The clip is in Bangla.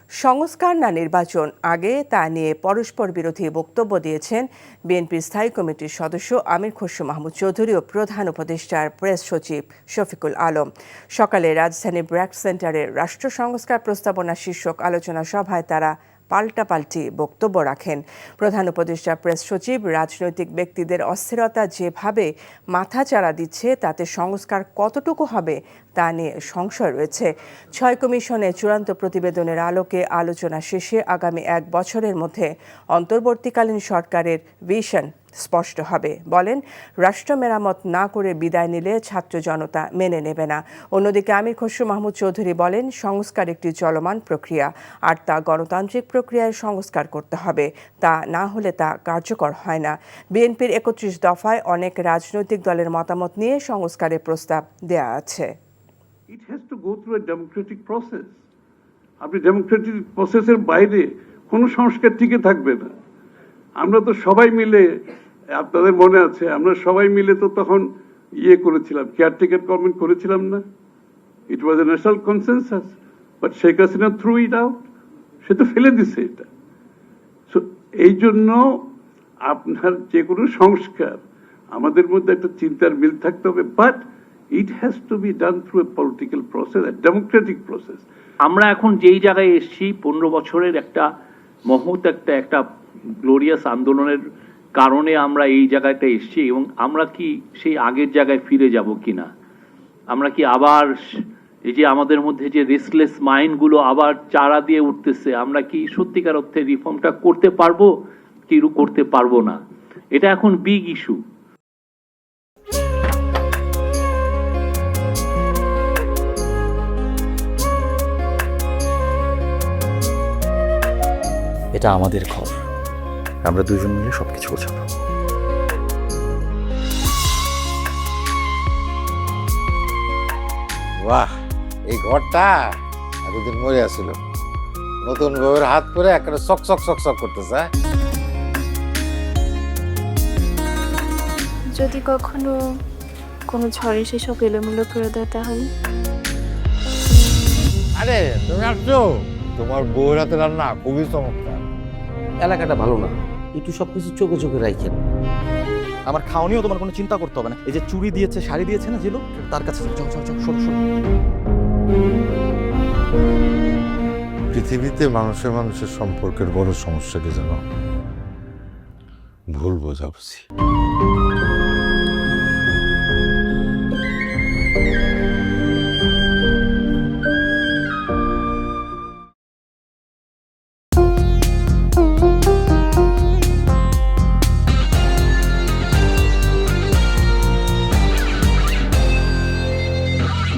সংস্কার না নির্বাচন আগে তা নিয়ে পরস্পর বিরোধী বক্তব্য দিয়েছেন বিএনপির স্থায়ী কমিটির সদস্য আমির খসরু মাহমুদ চৌধুরী ও প্রধান উপদেষ্টার প্রেস সচিব শফিকুল আলম। সকালে রাজধানী ব্র্যাক সেন্টারে রাষ্ট্র সংস্কার প্রস্তাবনা শীর্ষক আলোচনা সভায় তারা পাল্টাপাল্টি বক্তব্য রাখেন। প্রধান উপদেষ্টা প্রেস সচিব রাজনৈতিক ব্যক্তিদের অস্থিরতা যেভাবে মাথাচাড়া দিচ্ছে তাতে সংস্কার কতটুকু হবে তা নিয়ে সংশয় রয়েছে। ৬ কমিশনের চূড়ান্ত প্রতিবেদনের আলোকে আলোচনা শেষে আগামী ১ বছরের মধ্যে অন্তর্বর্তীকালীন সরকারের ভিশন স্পষ্ট হবে। বলেন, রাষ্ট্র মেরামত না করে বিদায় নিলে ছাত্র জনতা মেনে নেবে না। অন্যদিকে আমির খসরু মাহমুদ চৌধুরী বলেন, সংস্কার একটি চলমান প্রক্রিয়া, আর তা গণতান্ত্রিক প্রক্রিয়ায় সংস্কার করতে হবে। তা না হলে তা কার্যকর হয় না। বিএনপির ৩১ দফায় অনেক রাজনৈতিক দলের মতামত নিয়ে সংস্কারের প্রস্তাব দেয়া আছে। It has to go through a democratic process. আপনি ডেমোক্রেটিক প্রসেসের বাইরে কোনো সংস্কার টিকে থাকবে না। আমরা তো সবাই মিলে, আপনাদের মনে আছে, আমরা সবাই মিলে তো তখন করেছিলাম, কেয়ারটেকার গভর্নমেন্ট করেছিলাম না? It was a national consensus, but Sheikh Hasina threw it out. সে তো ফেলে দিছে এটা। সো এই জন্য আপনার যে কোনো সংস্কার, আমাদের মধ্যে একটা চিন্তার মিল থাকতে হবে, but it has to be done through a political process, a democratic process. আমরা এখন যেই জায়গায় এসেছি, 15 বছরের একটা মহৎ একটা গ্লোরিয়াস আন্দোলনের কারণে আমরা এই জায়গাটা এসেছি, এবং আমরা কি সেই আগের জায়গায় ফিরে যাব কিনা, আমরা কি আবার এই যে আমাদের মধ্যে যে রেস্টলেস মাইন্ডগুলো আবার চারা দিয়ে উঠতেছে, আমরা কি সত্যিকার অর্থে রিফর্মটা করতে পারবো কি করতে পারবো না, এটা এখন বিগ ইস্যু। এটা আমাদের ঘর, আমরা দুজন মিলে সবকিছু গোছাবো। বাহ, এই ঘরটা এতদিন মরে আসছিল, নতুন বউয়ের হাত পরে একটা চক চক চক চক করতেছে। যদি কখনো কোনো ঝড়ে সেসব এলোমেলো করে দেয় তাহলে? আরে তুমি আসছো, তোমার বউয়ের হাতে রান্না খুবই চমৎকার। এলাকাটা ভালো না, একটু সবকিছু চোখে চোখে রাখেন। আমার খাওয়ানিও তোমার কোনো চিন্তা করতে হবে না। এই যে চুড়ি দিয়েছে, শাড়ি দিয়েছে না জিলো, তার কাছে পৃথিবীতে মানুষের মানুষের সম্পর্কের বড় সমস্যা কি জানো? ভুল বোঝাবুঝি।